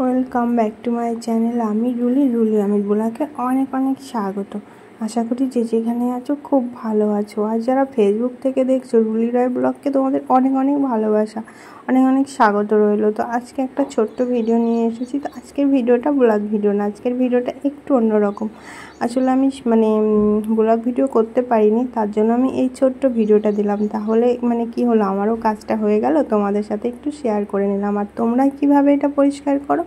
Welcome back to my channel. আমি Rulli আমির ব্লগে অনেক স্বাগত। আশা করি যে যেখানে আছো খুব ভালো আছো। আর যারা ফেসবুক থেকে দেখছো রুলি রয় ব্লগকে তোমাদের অনেক ভালোবাসা, অনেক স্বাগত রইলো। তো আজকে একটা ছোট্ট ভিডিও নিয়ে এসেছি। তো আজকের ভিডিওটা ব্লগ ভিডিও না, আজকের ভিডিওটা একটু অন্যরকম। আসলে আমি ব্লগ ভিডিও করতে পারিনি, তার জন্য আমি এই ছোট্ট ভিডিওটা দিলাম। তাহলে কি হলো, আমারও কাজটা হয়ে গেল, তোমাদের সাথে একটু শেয়ার করে নিলাম। আর তোমরা কিভাবে এটা পরিষ্কার করো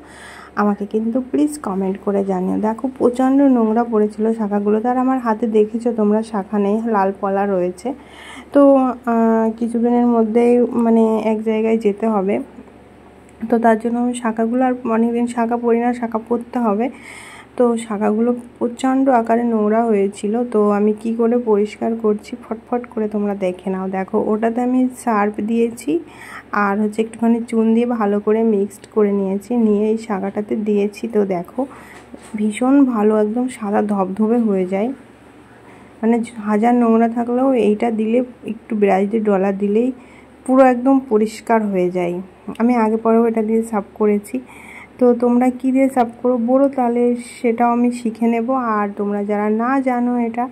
আমাকে কিন্তু প্লিজ কমেন্ট করে জানিও। দেখো প্রচণ্ড নোংরা পড়েছিল শাখাগুলোতে, আর আমার হাতে দেখেছো তোমরা শাখা নেই, লাল পলা রয়েছে। তো কিছুদিনের মধ্যেই এক জায়গায় যেতে হবে, তো তার জন্য আমি শাখাগুলো, আর অনেকদিন শাখা পরি না, শাখা পরতে হবে। তো শাখাগুলো প্রচণ্ড আকারে নোংরা হয়েছিল। তো আমি কি করে পরিষ্কার করছি ফটফট করে তোমরা দেখে নাও। দেখো ওটাতে আমি সার্ফ দিয়েছি আর একটুখানি চুন দিয়ে ভালো করে মিক্সড করে নিয়েছি, নিয়ে এই শাখাটাতে দিয়েছি। তো দেখো ভীষণ ভালো, একদম সাদা ধবধবে হয়ে যায়। হাজার নোংরা থাকলেও এইটা দিলে, একটু ব্রাশ দিয়ে ডলা দিলেই পুরো একদম পরিষ্কার হয়ে যায়। আমি আগে পরেও এটা দিয়ে সাফ করেছি। তো তোমরা কী দিয়ে সাফ করো বলো, তাহলে সেটাও আমি শিখে নেব। আর তোমরা যারা না জানো এটা,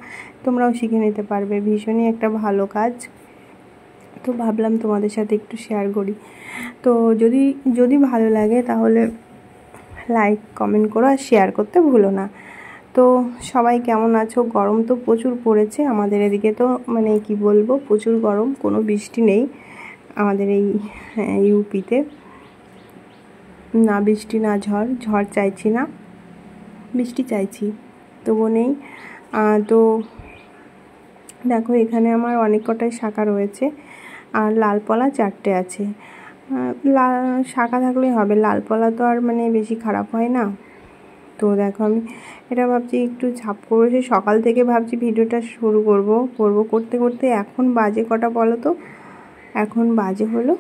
তোমরাও শিখে নিতে পারবে। ভীষণই একটা ভালো কাজ। তো ভাবলাম তোমাদের সাথে একটু শেয়ার করি। তো যদি ভালো লাগে তাহলে লাইক কমেন্ট করো আর শেয়ার করতে ভুলো না। তো সবাই কেমন আছো? গরম তো প্রচুর পড়েছে আমাদের এদিকে। তো কি বলবো, প্রচুর গরম, কোনো বৃষ্টি নেই আমাদের এই ইউপিতে। না বৃষ্টি না ঝড় চাইছি না, বৃষ্টি চাইছি, তবু নেই। তো দেখো এখানে আমার অনেক কটাই শাখা রয়েছে, আর লাল পলা 4টে আছে। শাখা থাকলেই হবে, লাল পলা তো আর বেশি খারাপ হয় না। তো দেখো আমি এটা ভাবছি একটু ছাপ করবো, সেই সকাল থেকে ভাবছি ভিডিওটা শুরু করতে করতে এখন বাজে কটা বলো তো? এখন বাজে হলো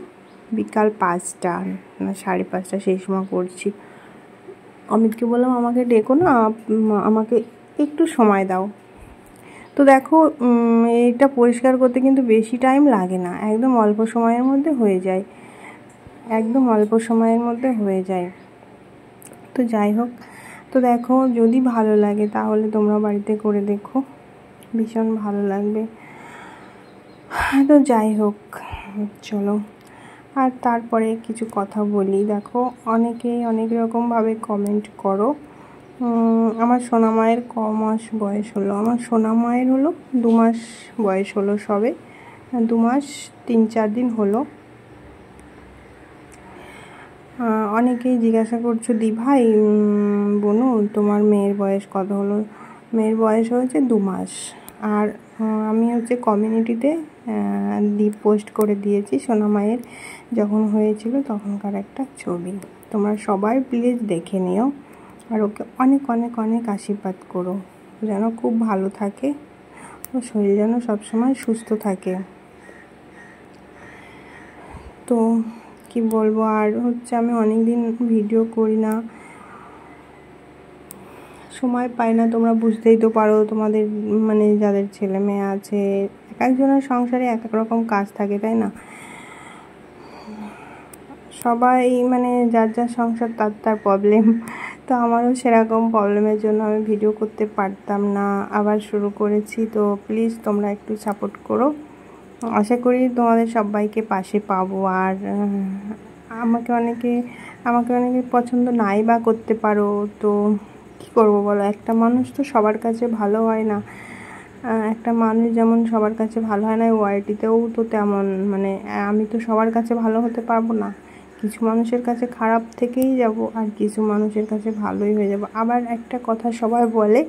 বিকাল 5টা না 5:30, সেই সময় করছি। অমিতকে বললাম আমাকে ডেকো না, আমাকে একটু সময় দাও। তো দেখো এটা পরিষ্কার করতে কিন্তু বেশি টাইম লাগে না, একদম অল্প সময়ের মধ্যে হয়ে যায়, তো যাই হোক। তো দেখো যদি ভালো লাগে তাহলে তোমরা বাড়িতে করে দেখো, ভীষণ ভালো লাগবে। তো যাই হোক, চলো। আর তারপরে কিছু কথা বলি। দেখো অনেকেই অনেক রকমভাবে কমেন্ট করো। আমার সোনামায়ের মাস বয়স হলো? আমার সোনামায়ের হলো 2 মাস বয়স হলো, সবে 2 মাস 3-4 দিন হলো। অনেকেই জিজ্ঞাসা করছো, দি ভাই বনু তোমার মেয়ের বয়স কত হলো? মেয়ের বয়স হয়েছে 2 মাস। আর আমি কমিউনিটিতে পোস্ট করে দিয়েছি সোনামায়ের যখন হয়েছিল তখনকার একটা ছবি। তোমরা সবাই প্লিজ দেখে নিও, আর ওকে অনেক আশীর্বাদ করো যেন খুব ভালো থাকে, ও শরীর যেন সবসময় সুস্থ থাকে। তো কি বলবো, আর আমি অনেক দিন ভিডিও করি না, সময় পাই না। তোমরা বুঝতেই তো পারো, তোমাদের যাদের ছেলে মেয়ে আছে, এক একজনের সংসারে এক এক রকম কাজ থাকে, তাই না? সবাই যার সংসার তার প্রবলেম। তো আমারও সেরকম প্রবলেমের জন্য আমি ভিডিও করতে পারতাম না, আবার শুরু করেছি। তো প্লিজ তোমরা একটু সাপোর্ট করো, আশা করি তোমাদের সবাইকে পাশে পাবো। আর আমাকে অনেকে পছন্দ নাই বা করতে পারো, তো কী করবো বলো, একটা মানুষ তো সবার কাছে ভালো হয় না। একটা মানুষ যেমন সবার কাছে ভালো হয় না, ওয়াইটিতেও তো তেমন। আমি তো সবার কাছে ভালো হতে পারবো না, কিছু মানুষের কাছে খারাপ থেকেই যাব, আর কিছু মানুষের কাছে ভালোই হয়ে যাব। আবার একটা কথা সবাই বলে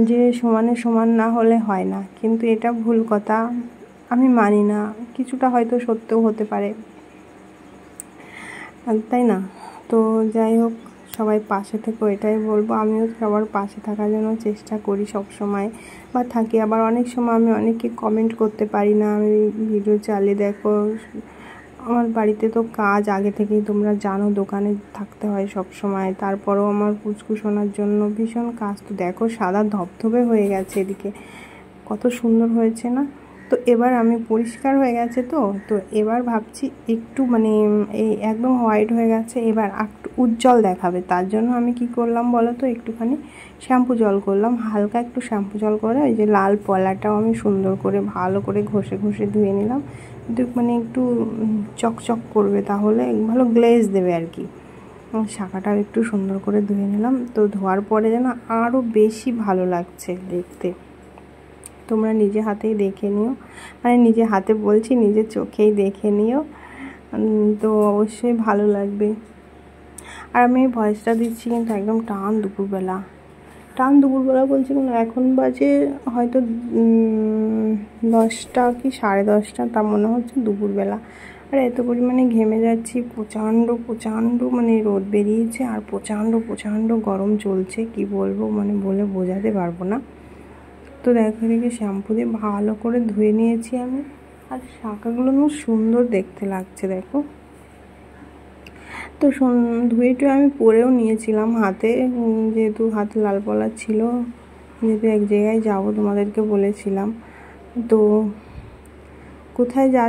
যে সমানে সমান না হলে হয় না, কিন্তু এটা ভুল কথা, আমি মানি না। কিছুটা হয়তো সত্যও হতে পারে, তাই না? তো যাই হোক, সবাই পাশে থেকো এটাই বলবো। আমিও সবার পাশে থাকার জন্য চেষ্টা করি সব সময়, বা থাকি। আবার অনেক সময় আমি অনেককে কমেন্ট করতে পারি না, আমি ভিডিও চালিয়ে দেখো। আমার বাড়িতে তো কাজ আগে থেকেই তোমরা জানো, দোকানে থাকতে হয় সব সময়। তারপরেও আমার পুচকু শোনার জন্য ভীষণ কাজ। তো দেখো সাদা ধবধবে হয়ে গেছে, এদিকে কত সুন্দর হয়েছে না? তো এবার আমি পরিষ্কার হয়ে গেছে, তো এবার ভাবছি একটু মানে এই একদম হোয়াইট হয়ে গেছে, এবার একটু উজ্জ্বল দেখাবে। তার জন্য আমি কি করলাম বলো তো, একটুখানি শ্যাম্পু জল করলাম, হালকা একটু শ্যাম্পু জল করে ওই যে লাল পলাটাও আমি সুন্দর করে ভালো করে ঘষে ঘষে ধুয়ে নিলাম, মানে একটু চকচক করবে, তাহলে ভালো গ্লেজ দেবে আর কি। শাখাটাও একটু সুন্দর করে ধুয়ে নিলাম। তো ধোয়ার পরে যেন আরও বেশি ভালো লাগছে দেখতে। তোমরা নিজে হাতেই দেখে নিও, মানে নিজে হাতে বলছি, নিজে চোখেই দেখে নিও, তো অবশ্যই ভালো লাগবে। আর আমি ভয়েসটা দিচ্ছি কিন্তু একদম টান দুপুরবেলা বলছি না, এখন বাজে হয়তো 10টা কি 10:30, তা মনে হচ্ছে দুপুরবেলা। আর এত পরিমাণে ঘেমে যাচ্ছি, প্রচণ্ড মানে রোদ বেরিয়েছে, আর প্রচণ্ড গরম চলছে, কি বলবো মানে বলে বোঝাতে পারবো না। তো দেখো এদিকে শ্যাম্পু দিয়ে ভালো করে ধুয়ে নিয়েছি আমি, আর শাখাগুলো সুন্দর দেখতে লাগছে দেখো। তো ধুয়েটু আমি পরেও নিয়েছিলাম হাতে, যেহেতু হাতে লাল পলা ছিল, যেহেতু এক জায়গায় যাবো তোমাদেরকে বলেছিলাম। তো কোথায় যা